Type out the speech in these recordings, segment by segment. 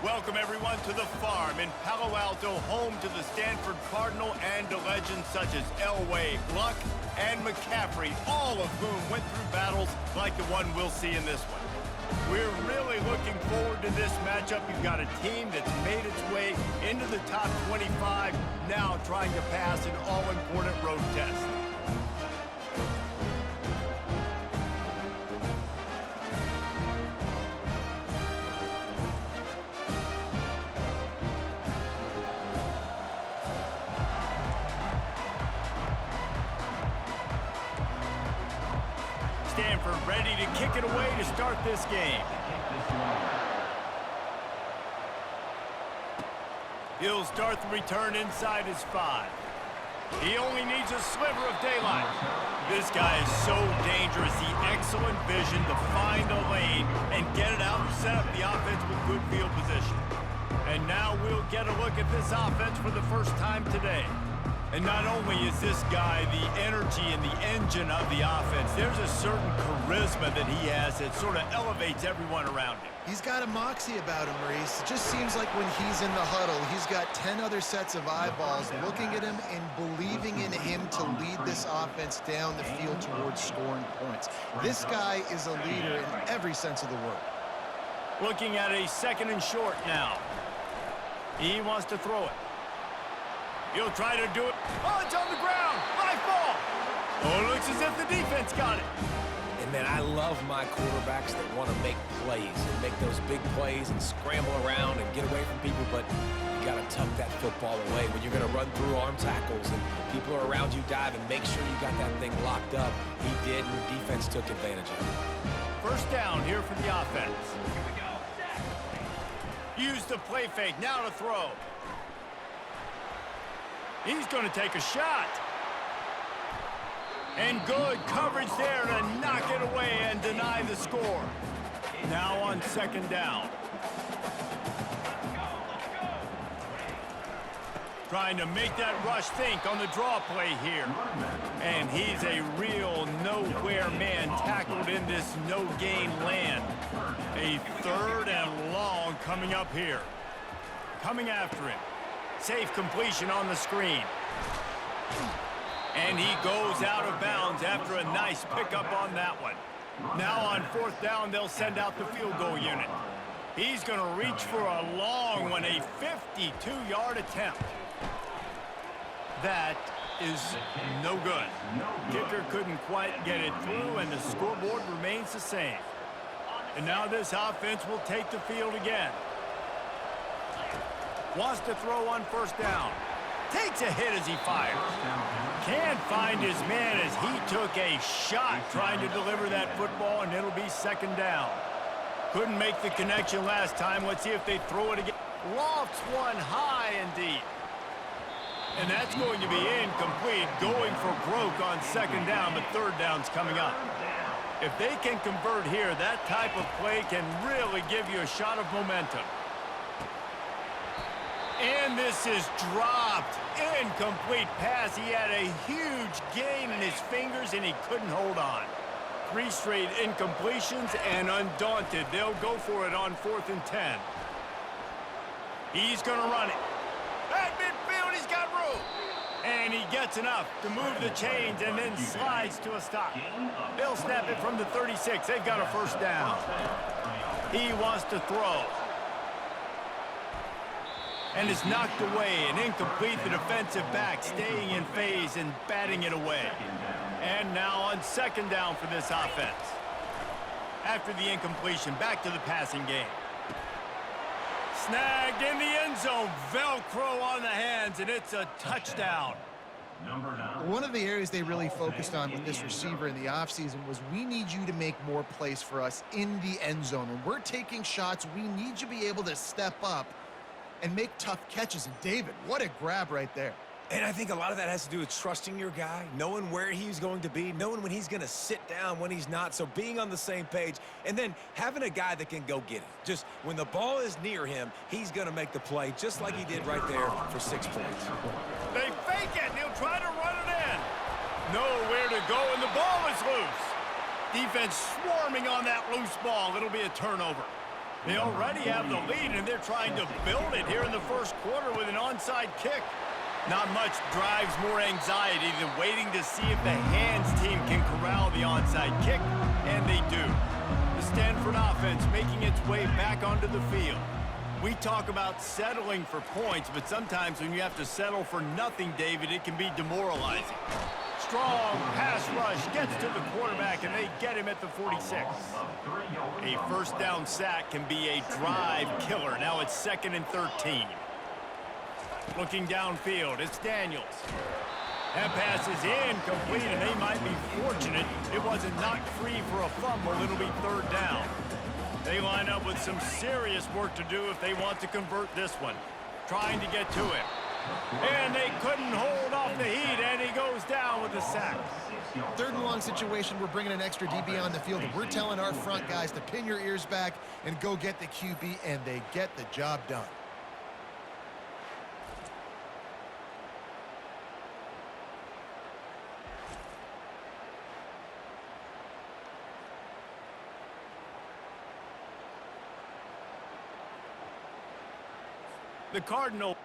Welcome, everyone, to the farm in Palo Alto, home to the Stanford Cardinal and to legends such as Elway, Luck, and McCaffrey, all of whom went through battles like the one we'll see in this one. We're really looking forward to this matchup. You've got a team that's made its way into the top 25, now trying to pass an all-important road test. Stanford ready to kick it away to start this game. He'll start the return inside his 5. He only needs a sliver of daylight. This guy is so dangerous. He excellent vision to find a lane and get it out and set up the offense with good field position. And now we'll get a look at this offense for the first time today. And not only is this guy the energy and the engine of the offense, there's a certain charisma that he has that sort of elevates everyone around him. He's got a moxie about him, Maurice. It just seems like when he's in the huddle, he's got 10 other sets of eyeballs looking at him and believing in him to lead this offense down the field towards scoring points. This guy is a leader in every sense of the word. Looking at a 2nd and short now. He wants to throw it. He'll try to do it. Oh, it's on the ground. Live ball. Oh, it looks as if the defense got it. And, man, I love my quarterbacks that want to make plays and make those big plays and scramble around and get away from people, but you got to tuck that football away when you're going to run through arm tackles and people are around you diving. Make sure you got that thing locked up. He did, and the defense took advantage of it. First down here for the offense. Use the play fake. Now to throw. He's going to take a shot. And good coverage there to knock it away and deny the score. Now on 2nd down. Trying to make that rush think on the draw play here. And he's a real nowhere man tackled in this no-gain land. A 3rd and long coming up here. Coming after him. Safe completion on the screen. And he goes out of bounds after a nice pickup on that one. Now on 4th down, they'll send out the field goal unit. He's going to reach for a long one, a 52-yard attempt. That is no good. Kicker couldn't quite get it through, and the scoreboard remains the same. And now this offense will take the field again. Wants to throw on 1st down. Takes a hit as he fires. Can't find his man as he took a shot trying to deliver that football, and it'll be 2nd down. Couldn't make the connection last time. Let's see if they throw it again. Lofts one high and deep. And that's going to be incomplete. Going for broke on 2nd down, but 3rd down's coming up. If they can convert here, that type of play can really give you a shot of momentum. And this is dropped. Incomplete pass. He had a huge gain in his fingers, and he couldn't hold on. 3 straight incompletions, and undaunted, they'll go for it on 4th and 10. He's going to run it. At midfield, he's got room. And he gets enough to move the chains and then slides to a stop. They'll snap it from the 36. They've got a 1st down. He wants to throw. And is knocked away and incomplete. The defensive back staying in phase and batting it away. And now on 2nd down for this offense. After the incompletion, back to the passing game. Snagged in the end zone. Velcro on the hands, and it's a touchdown. One of the areas they really focused on with this receiver in the offseason was we need you to make more plays for us in the end zone. When we're taking shots, we need you to be able to step up and make tough catches. And David, what a grab right there. And I think a lot of that has to do with trusting your guy, knowing where he's going to be, knowing when he's going to sit down, when he's not, so being on the same page, and then having a guy that can go get it. Just when the ball is near him, he's going to make the play, just like he did right there for 6 points. They fake it, and he'll try to run it in. Nowhere to go, and the ball is loose. Defense swarming on that loose ball. It'll be a turnover. They already have the lead, and they're trying to build it here in the first quarter with an onside kick. Not much drives more anxiety than waiting to see if the hands team can corral the onside kick, and they do. The Stanford offense making its way back onto the field. We talk about settling for points, but sometimes when you have to settle for nothing, David, it can be demoralizing. Strong pass rush gets to the quarterback, and they get him at the 46. A first down sack can be a drive killer. Now it's 2nd and 13. Looking downfield, it's Daniels. That pass is incomplete, and they might be fortunate it wasn't knocked free for a fumble. It'll be 3rd down. They line up with some serious work to do if they want to convert this one. Trying to get to him. And they couldn't hold off the heat, and he goes down with the sack. 3rd and long situation, we're bringing an extra DB on the field. We're telling our front guys to pin your ears back and go get the QB, and they get the job done. The Cardinals.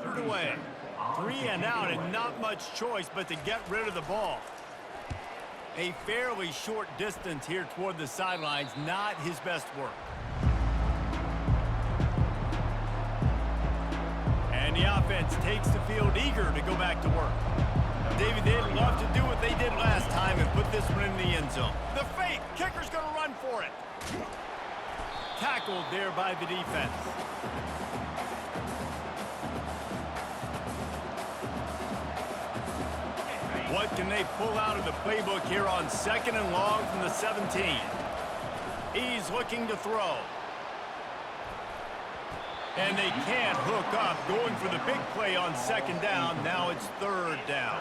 Third away. 3 and out, and not much choice but to get rid of the ball. A fairly short distance here toward the sidelines, not his best work. And the offense takes the field eager to go back to work. David, they'd love to do what they did last time and put this one in the end zone. The fake, kicker's going to run for it. Tackled there by the defense. What can they pull out of the playbook here on 2nd and long from the 17? He's looking to throw. And they can't hook up, going for the big play on 2nd down. Now it's 3rd down.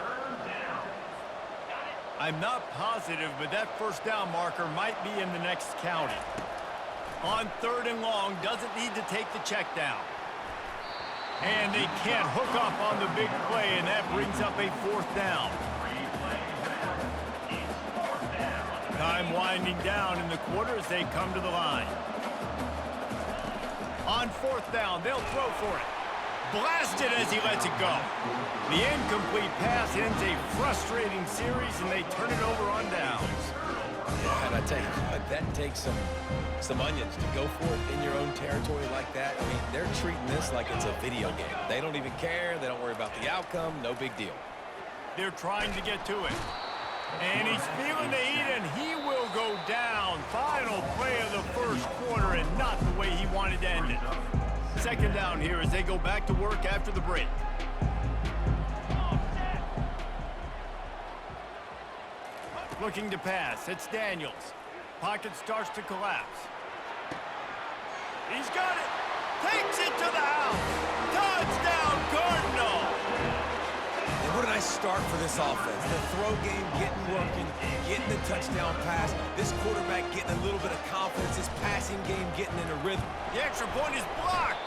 I'm not positive, but that 1st down marker might be in the next county. On 3rd and long, doesn't need to take the check down. And they can't hook up on the big play, and that brings up a 4th down. Time winding down in the quarter as they come to the line. On 4th down, they'll throw for it. Blasted as he lets it go. The incomplete pass ends a frustrating series, and they turn it over on downs. Yeah, and I tell you what, that takes some onions to go for it in your own territory like that. I mean, they're treating this like it's a video game. They don't even care. They don't worry about the outcome. No big deal. They're trying to get to it. And he's feeling the heat, and he will go down. Final play of the first quarter, and not the way he wanted to end it. 2nd down here as they go back to work after the break. Looking to pass. It's Daniels. Pocket starts to collapse. He's got it. Takes it to the house. Touchdown, Cardinals. And what a nice start for this offense. The throw game getting working, getting the touchdown pass. This quarterback getting a little bit of confidence. This passing game getting in a rhythm. The extra point is blocked.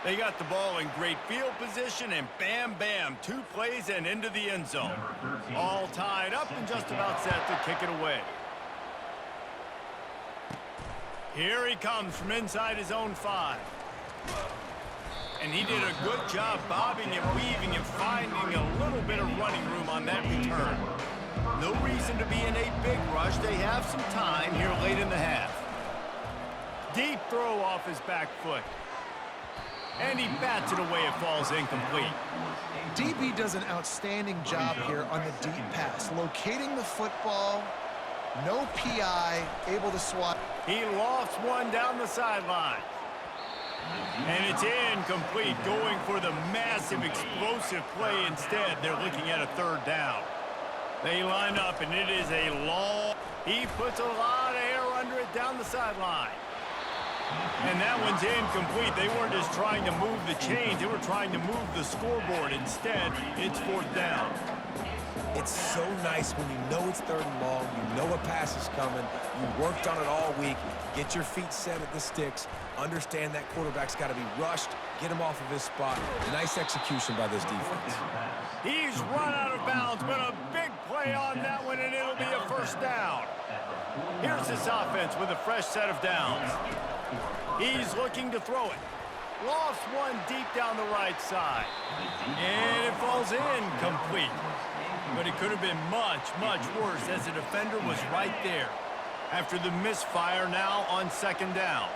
They got the ball in great field position, and bam, bam, 2 plays and into the end zone. All tied up and just about set to kick it away. Here he comes from inside his own 5. And he did a good job bobbing and weaving and finding a little bit of running room on that. that return. No reason to be in a big rush. They have some time here late in the half. Deep throw off his back foot. And he bats it away. It falls incomplete. DB does an outstanding job here on the deep pass, locating the football, no PI, able to swat. He lofts one down the sideline. And it's incomplete, going for the massive explosive play instead. They're looking at a third down. They line up, and it is a long... He puts a lot of air under it down the sideline. And that one's incomplete. They weren't just trying to move the chains. They were trying to move the scoreboard. Instead, it's fourth down. It's so nice when you know it's third and long, you know a pass is coming, you worked on it all week, get your feet set at the sticks, understand that quarterback's got to be rushed, get him off of his spot. Nice execution by this defense. He's run out of bounds, but a big play on that one, and it'll be a first down. Here's this offense with a fresh set of downs. He's looking to throw it. Lofts one deep down the right side. And it falls incomplete. But it could have been much, much worse as the defender was right there. After the misfire, now on second down.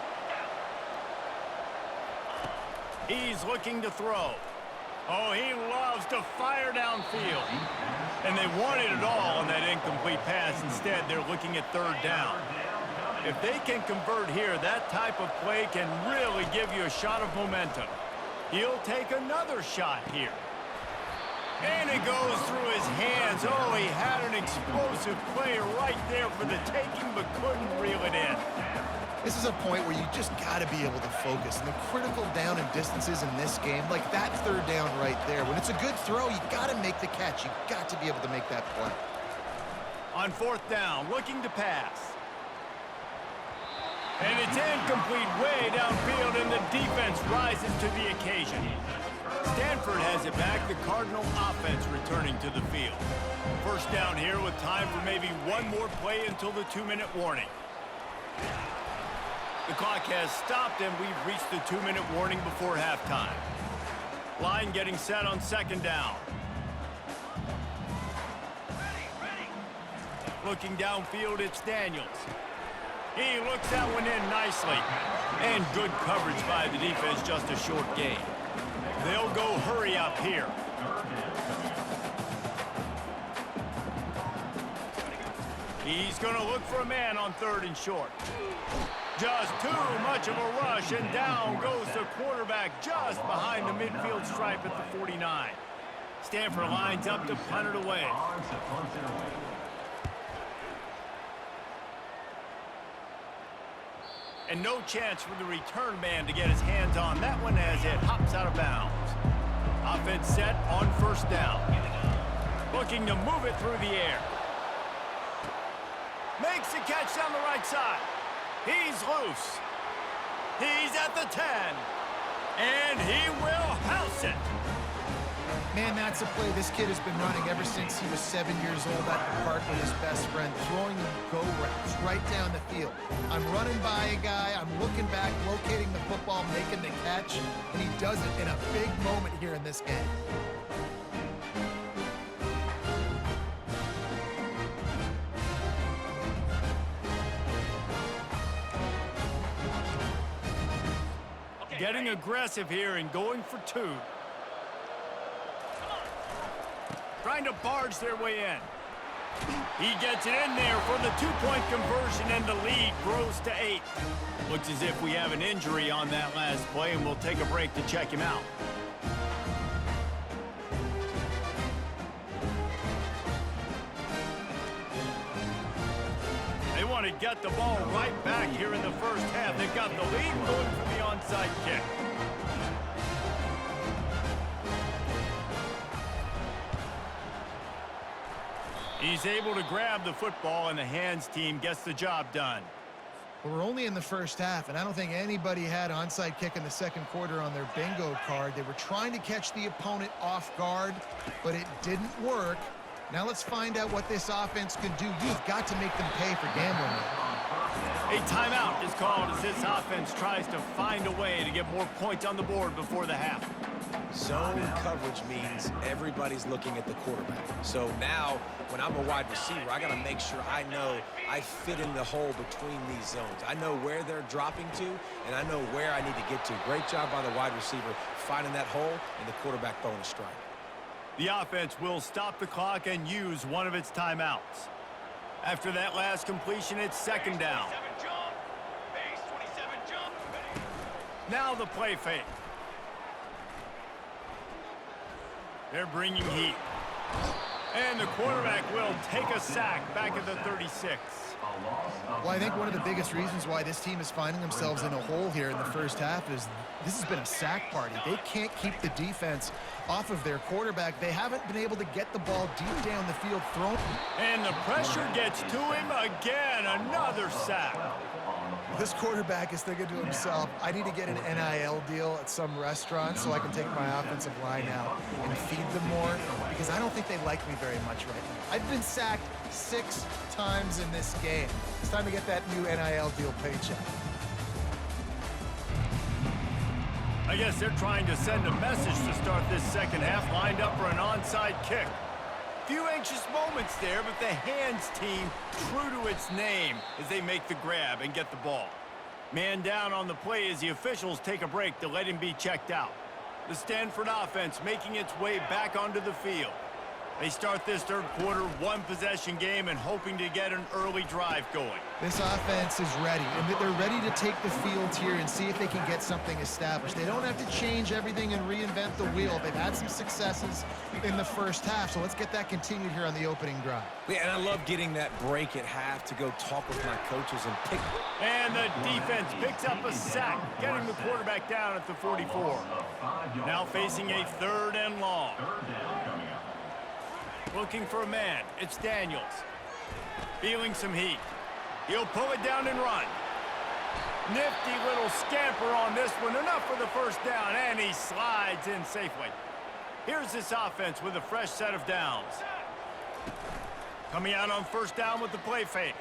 He's looking to throw. Oh, he loves to fire downfield. And they wanted it all on that incomplete pass. Instead, they're looking at third down. If they can convert here, that type of play can really give you a shot of momentum. He'll take another shot here. And it goes through his hands. Oh, he had an explosive play right there for the taking, but couldn't reel it in. This is a point where you just got to be able to focus. And the critical down and distances in this game, like that third down right there, when it's a good throw, you got to make the catch. You got to be able to make that play. On fourth down, looking to pass. And it's incomplete way downfield, and the defense rises to the occasion. Stanford has it back, the Cardinal offense returning to the field. First down here with time for maybe one more play until the 2-minute warning. The clock has stopped, and we've reached the 2-minute warning before halftime. Line getting set on second down. Looking downfield, it's Daniels. He looks that one in nicely. And good coverage by the defense, just a short gain. They'll go hurry up here. He's going to look for a man on third and short. Just too much of a rush, and down goes the quarterback just behind the midfield stripe at the 49. Stanford lines up to punt it away. And no chance for the return man to get his hands on that one as it hops out of bounds. Offense set on first down. Looking to move it through the air. Makes the catch down the right side. He's loose. He's at the 10. And he will house it. Man, that's a play this kid has been running ever since he was 7 years old at the park with his best friend, throwing go routes right down the field. I'm running by a guy, I'm looking back, locating the football, making the catch, and he does it in a big moment here in this game. Getting aggressive here and going for two. Trying to barge their way in. He gets it in there for the two-point conversion, and the lead grows to 8. Looks as if we have an injury on that last play, and we'll take a break to check him out. They want to get the ball right back here in the first half. They've got the lead going for the onside kick. He's able to grab the football, and the hands team gets the job done. Well, we're only in the first half, and I don't think anybody had onside kick in the second quarter on their bingo card. They were trying to catch the opponent off guard, but it didn't work. Now let's find out what this offense can do. You've got to make them pay for gambling. A timeout is called as this offense tries to find a way to get more points on the board before the half. Zone coverage means everybody's looking at the quarterback. So now, when I'm a wide receiver, I got to make sure I know I fit in the hole between these zones. I know where they're dropping to, and I know where I need to get to. Great job by the wide receiver finding that hole and the quarterback throwing a strike. The offense will stop the clock and use one of its timeouts. After that last completion, it's second down. Now the play fake. They're bringing heat. And the quarterback will take a sack back at the 36. Well, I think one of the biggest reasons why this team is finding themselves in a hole here in the first half is this has been a sack party. They can't keep the defense off of their quarterback. They haven't been able to get the ball deep down the field thrown. And the pressure gets to him again. Another sack. This quarterback is thinking to himself, I need to get an NIL deal at some restaurant so I can take my offensive line out and feed them more, because I don't think they like me very much right now. I've been sacked 6 times in this game. It's time to get that new NIL deal paycheck. I guess they're trying to send a message to start this second half, lined up for an onside kick. Few anxious moments there, but the hands team true to its name as they make the grab and get the ball. Man down on the play as the officials take a break to let him be checked out. The Stanford offense making its way back onto the field. They start this third quarter one-possession game and hoping to get an early drive going. This offense is ready, and they're ready to take the field here and see if they can get something established. They don't have to change everything and reinvent the wheel. They've had some successes in the first half, so let's get that continued here on the opening drive. Yeah, and I love getting that break at half to go talk with my coaches and pick. And the defense picks up a sack, getting the quarterback down at the 44. Now facing a 3rd and long. Looking for a man. It's Daniels. Feeling some heat. He'll pull it down and run. Nifty little scamper on this one. Enough for the first down, and he slides in safely. Here's this offense with a fresh set of downs. Coming out on first down with the play fake.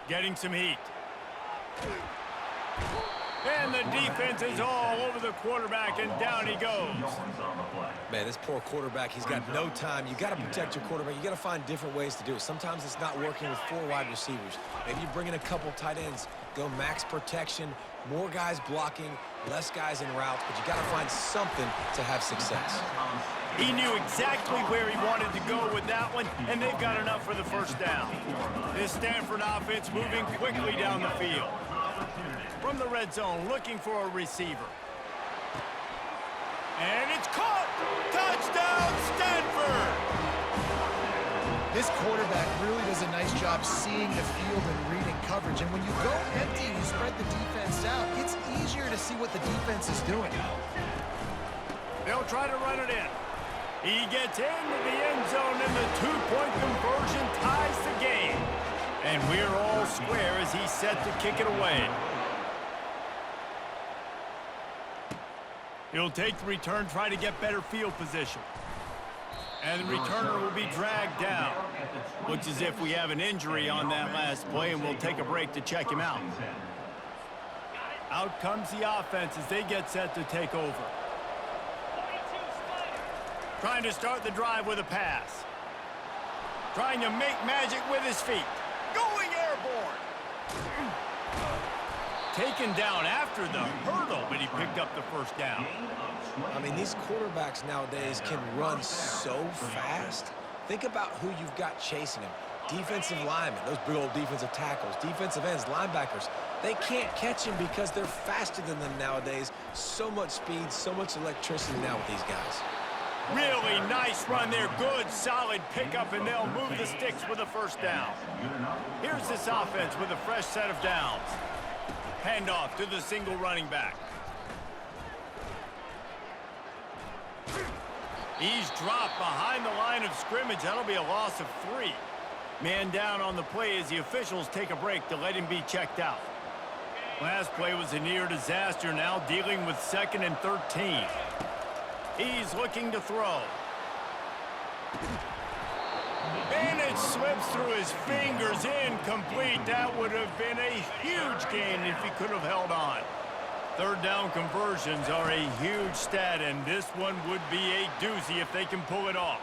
Getting some heat. And the defense is all over the quarterback, and down he goes. Man, this poor quarterback, he's got no time. You got to protect your quarterback. You got to find different ways to do it. Sometimes it's not working with 4 wide receivers. Maybe you bring in a couple tight ends, go max protection, more guys blocking, less guys in routes, but you got to find something to have success. He knew exactly where he wanted to go with that one, and they've got enough for the first down. This Stanford offense moving quickly down the field. From the red zone, looking for a receiver. And it's caught! Touchdown, Stanford! This quarterback really does a nice job seeing the field and reading coverage. And when you go empty and you spread the defense out, it's easier to see what the defense is doing. They'll try to run it in. He gets into the end zone, and the 2-point conversion ties the game. And we're all square as he's set to kick it away. He'll take the return, try to get better field position. And the returner will be dragged down. Looks as if we have an injury on that last play, and we'll take a break to check him out. Out comes the offense as they get set to take over. Trying to start the drive with a pass. Trying to make magic with his feet. Going airborne. Taken down after the hurdle, but he picked up the first down. I mean, these quarterbacks nowadays can run so fast. Think about who you've got chasing him. Defensive linemen, those big old defensive tackles, defensive ends, linebackers. They can't catch him because they're faster than them nowadays. So much speed, so much electricity now with these guys. Really nice run there. Good, solid pickup, and they'll move the sticks with a first down. Here's this offense with a fresh set of downs. Handoff to the single running back. He's dropped behind the line of scrimmage. That'll be a loss of 3. Man down on the play as the officials take a break to let him be checked out. Last play was a near disaster, now dealing with 2nd and 13. He's looking to throw. And it slips through his fingers, incomplete. That would have been a huge gain if he could have held on. Third down conversions are a huge stat, and this one would be a doozy if they can pull it off.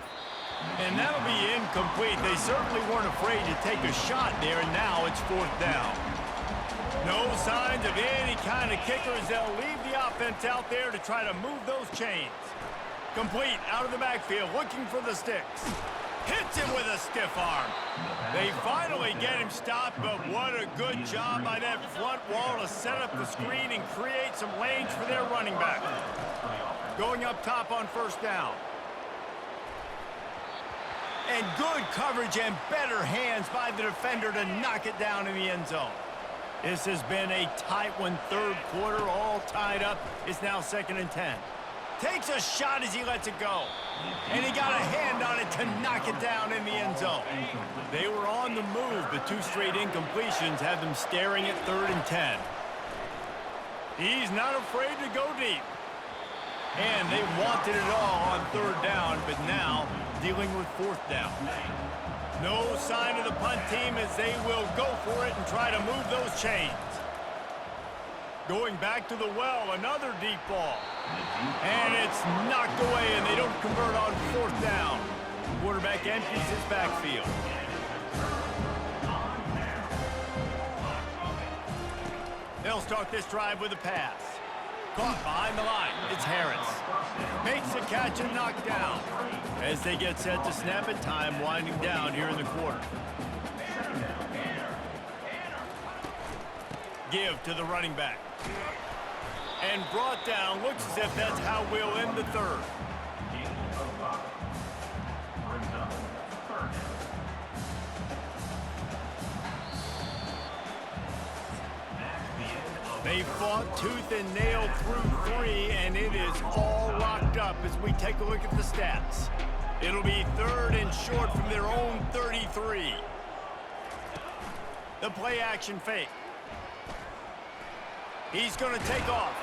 And that'll be incomplete. They certainly weren't afraid to take a shot there, and now it's fourth down. No signs of any kind of kickers. They'll leave the offense out there to try to move those chains. Complete out of the backfield, looking for the sticks. Hits him with a stiff arm. They finally get him stopped, but what a good job by that front wall to set up the screen and create some lanes for their running back. Going up top on first down. And good coverage and better hands by the defender to knock it down in the end zone. This has been a tight one, third quarter, all tied up. It's now 2nd and 10. Takes a shot as he lets it go. And he got a hand on it to knock it down in the end zone. They were on the move, but 2 straight incompletions have them staring at 3rd and 10. He's not afraid to go deep. And they wanted it all on 3rd down, but now dealing with 4th down. No sign of the punt team as they will go for it and try to move those chains. Going back to the well, another deep ball. And it's knocked away, and they don't convert on 4th down. Quarterback empties his backfield. They'll start this drive with a pass. Caught behind the line. It's Harris. Makes the catch and knocked down. As they get set to snap it, time winding down here in the quarter. Give to the running back. And brought down. Looks as if that's how we'll end the 3rd. They fought tooth and nail through 3, and it is all locked up as we take a look at the stats. It'll be 3rd and short from their own 33. The play action fake. He's going to take off.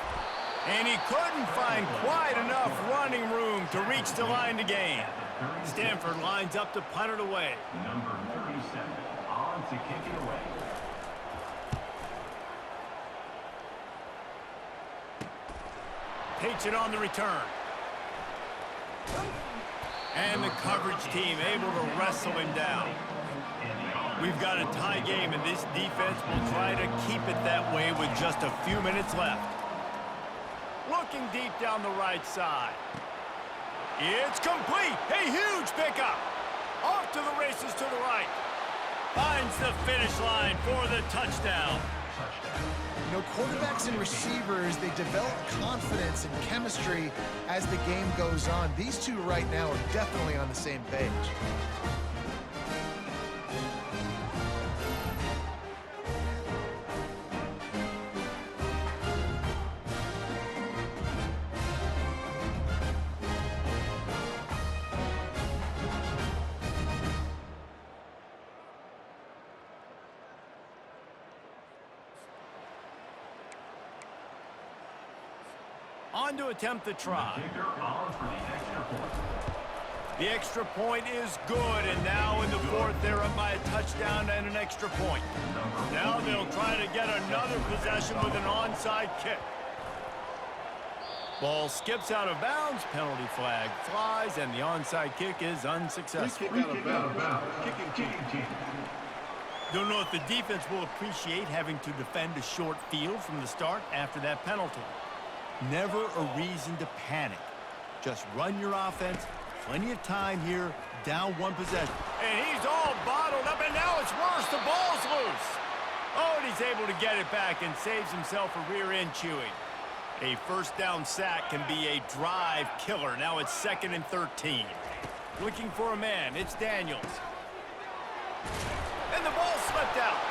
And he couldn't find quite enough running room to reach the line to gain. Stanford lines up to punt it away. Number 37 on to kick it away. Takes it on the return. And the coverage team able to wrestle him down. We've got a tie game, and this defense will try to keep it that way with just a few minutes left. Looking deep down the right side. It's complete. A huge pickup. Off to the races to the right. Finds the finish line for the touchdown. You know, quarterbacks and receivers, they develop confidence and chemistry as the game goes on. These two right now are definitely on the same page. On to attempt the try. The extra point is good, and now in the 4th, they're up by a touchdown and an extra point. Now they'll try to get another possession with an onside kick. Ball skips out of bounds, penalty flag flies, and the onside kick is unsuccessful. Don't know if the defense will appreciate having to defend a short field from the start after that penalty. Never a reason to panic. Just run your offense. Plenty of time here. Down 1 possession. And he's all bottled up, and now it's worse. The ball's loose. Oh, and he's able to get it back and saves himself a rear end chewing. A first down sack can be a drive killer. Now it's 2nd and 13. Looking for a man. It's Daniels. And the ball slipped out.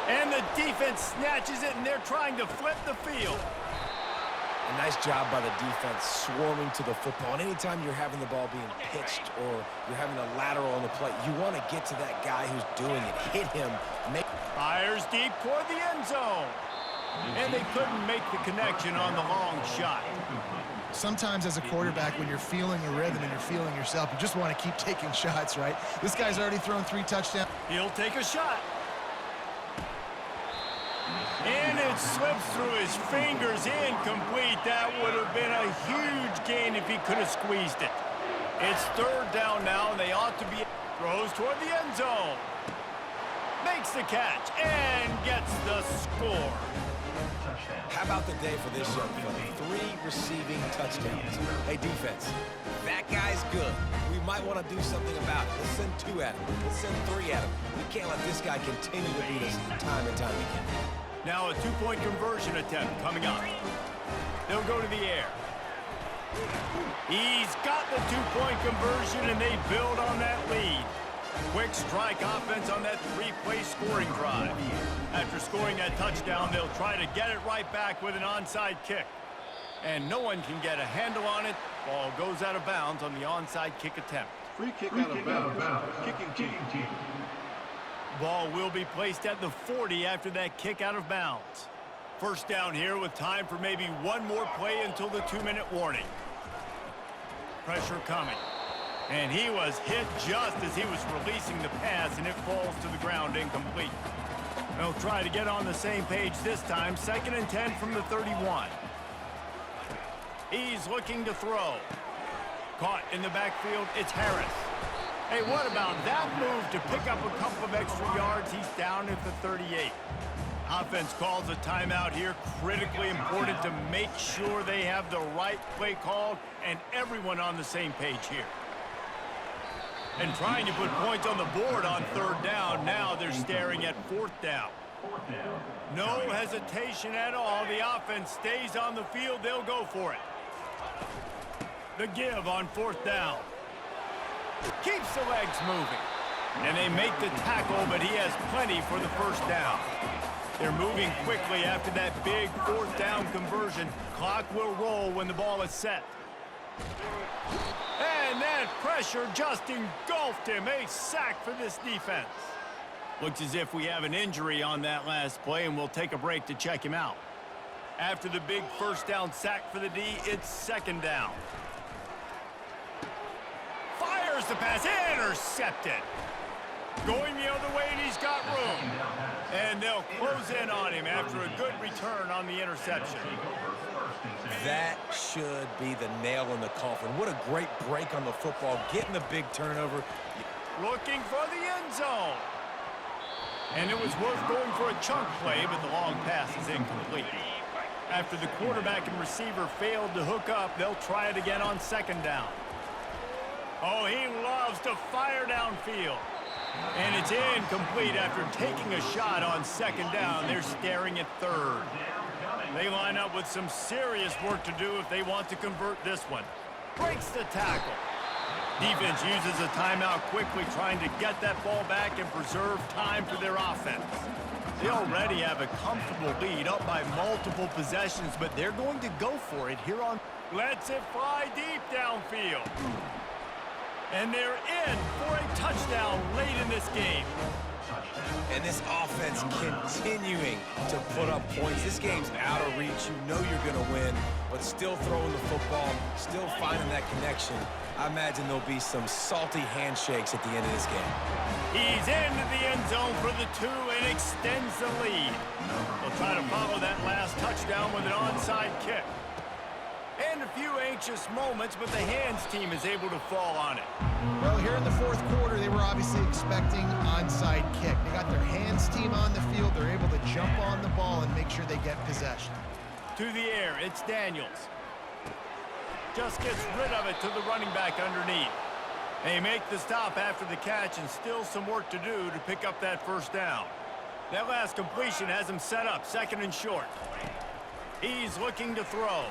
And the defense snatches it, and they're trying to flip the field. A nice job by the defense swarming to the football. And anytime you're having the ball being pitched or you're having a lateral on the plate, you want to get to that guy who's doing it. Hit him. Fires deep toward the end zone. And they couldn't make the connection on the long shot. Sometimes as a quarterback, when you're feeling the rhythm and you're feeling yourself, you just want to keep taking shots, right? This guy's already thrown 3 touchdowns. He'll take a shot. And it slips through his fingers, incomplete. That would have been a huge gain if he could have squeezed it. It's third down now, and they ought to be... Throws toward the end zone. Makes the catch and gets the score. How about the day for this young fella? 3 receiving touchdowns. Hey, defense, that guy's good. We might want to do something about it. Let's send 2 at him. Let's send 3 at him. We can't let this guy continue to beat us time and time again. Now a 2-point conversion attempt coming up. They'll go to the air. He's got the 2-point conversion, and they build on that lead. Quick strike offense on that 3-play scoring drive. After scoring that touchdown, they'll try to get it right back with an onside kick. And no one can get a handle on it. Ball goes out of bounds on the onside kick attempt. Free kick out of bounds. Kicking team. Ball will be placed at the 40 after that kick out of bounds. First down here with time for maybe one more play until the 2-minute warning. Pressure coming. And he was hit just as he was releasing the pass, and it falls to the ground incomplete. They'll try to get on the same page this time. 2nd and 10 from the 31. He's looking to throw. Caught in the backfield, it's Harris. Hey, what about that move to pick up a couple of extra yards? He's down at the 38. Offense calls a timeout here. Critically important to make sure they have the right play called and everyone on the same page here. And trying to put points on the board on 3rd down. Now they're staring at 4th down. No hesitation at all. The offense stays on the field. They'll go for it. The give on 4th down. Keeps the legs moving. And they make the tackle, but he has plenty for the 1st down. They're moving quickly after that big 4th down conversion. Clock will roll when the ball is set. And that pressure just engulfed him. A sack for this defense. Looks as if we have an injury on that last play, and we'll take a break to check him out. After the big 1st down sack for the D, it's 2nd down. Fires the pass, intercepted. Going the other way, and he's got room. And they'll close in on him after a good return on the interception. That should be the nail in the coffin. What a great break on the football, getting the big turnover. Looking for the end zone. And it was worth going for a chunk play, but the long pass is incomplete. After the quarterback and receiver failed to hook up, they'll try it again on 2nd down. Oh, he loves to fire downfield. And it's incomplete after taking a shot on 2nd down. They're staring at 3rd. They line up with some serious work to do if they want to convert this one. Breaks the tackle. Defense uses a timeout quickly, trying to get that ball back and preserve time for their offense. They already have a comfortable lead, up by multiple possessions, but they're going to go for it here on... Lets it fly deep downfield. And they're in for a touchdown late in this game. And this offense continuing to put up points. This game's out of reach. You know you're going to win, but still throwing the football, still finding that connection. I imagine there'll be some salty handshakes at the end of this game. He's into the end zone for the 2 and extends the lead. They'll try to follow that last touchdown with an onside kick. And a few anxious moments, but the hands team is able to fall on it. Well, here in the 4th quarter, they were obviously expecting onside kick. They got their hands team on the field. They're able to jump on the ball and make sure they get possession. To the air, it's Daniels. Just gets rid of it to the running back underneath. They make the stop after the catch, and still some work to do to pick up that 1st down. That last completion has him set up 2nd and short. He's looking to throw.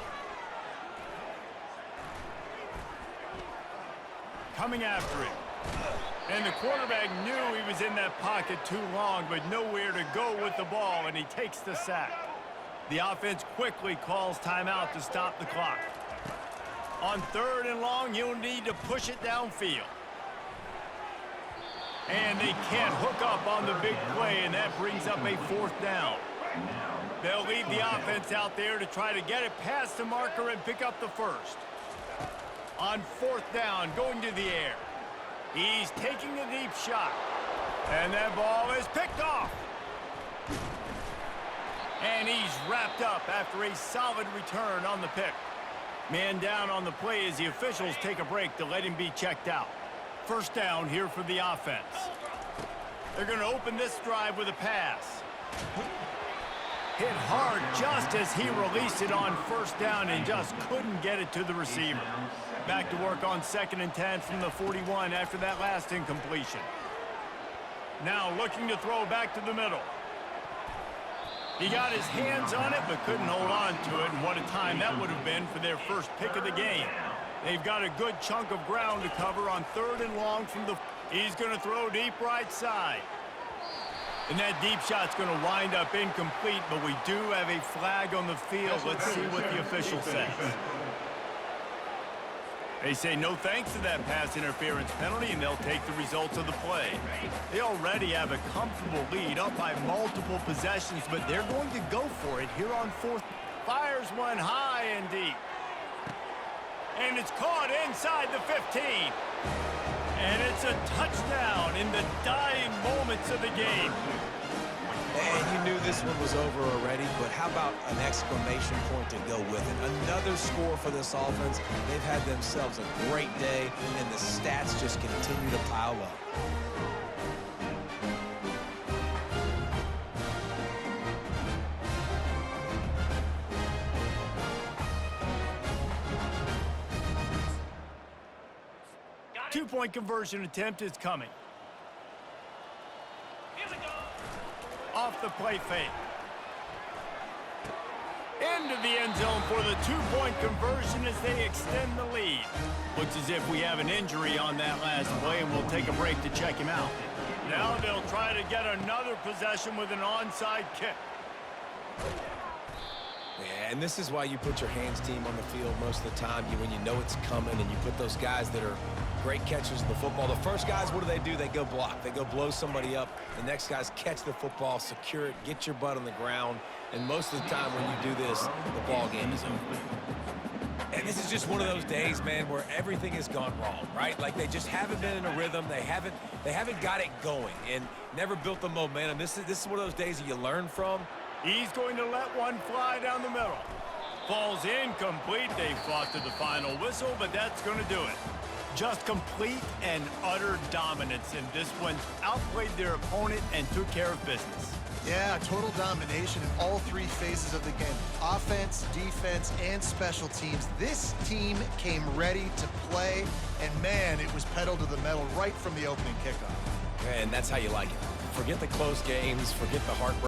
Coming after him. And the quarterback knew he was in that pocket too long, but nowhere to go with the ball, and he takes the sack. The offense quickly calls timeout to stop the clock. On 3rd and long, you'll need to push it downfield. And they can't hook up on the big play, and that brings up a 4th down. They'll leave the offense out there to try to get it past the marker and pick up the 1st. On 4th down, going to the air. He's taking a deep shot. And that ball is picked off. And he's wrapped up after a solid return on the pick. Man down on the play as the officials take a break to let him be checked out. First down here for the offense. They're going to open this drive with a pass. Hit hard just as he released it on first down and just couldn't get it to the receiver. Back to work on 2nd and 10 from the 41 after that last incompletion. Now looking to throw back to the middle. He got his hands on it but couldn't hold on to it, and what a time that would have been for their first pick of the game. They've got a good chunk of ground to cover on 3rd and long from the... He's going to throw deep right side. And that deep shot's going to wind up incomplete, but we do have a flag on the field. Let's see what the official says. They say no thanks to that pass interference penalty, and they'll take the results of the play. They already have a comfortable lead up by multiple possessions, but they're going to go for it here on 4th. Fires one high and deep. And it's caught inside the 15. And it's a touchdown in the dying moments of the game. And you knew this one was over already, but how about an exclamation point to go with it? Another score for this offense. They've had themselves a great day, and the stats just continue to pile up. Two-point conversion attempt is coming. Off the play fake. Into the end zone for the two-point conversion as they extend the lead. Looks as if we have an injury on that last play, and we'll take a break to check him out. Now they'll try to get another possession with an onside kick. Yeah, and this is why you put your hands team on the field most of the time. When you know it's coming, and you put those guys that are great catchers of the football. The first guys, what do? They go block. They go blow somebody up. The next guys catch the football, secure it, get your butt on the ground. And most of the time when you do this, the ball game is over. And this is just one of those days, man, where everything has gone wrong, right? Like they just haven't been in a rhythm. They haven't got it going and never built the momentum. This is one of those days that you learn from. He's going to let one fly down the middle. Falls incomplete. They fought to the final whistle, but that's going to do it. Just complete and utter dominance, and this one outplayed their opponent and took care of business. Yeah, total domination in all 3 phases of the game. Offense, defense, and special teams. This team came ready to play, and man, it was pedal to the metal right from the opening kickoff. And that's how you like it. Forget the close games, forget the heartbreak.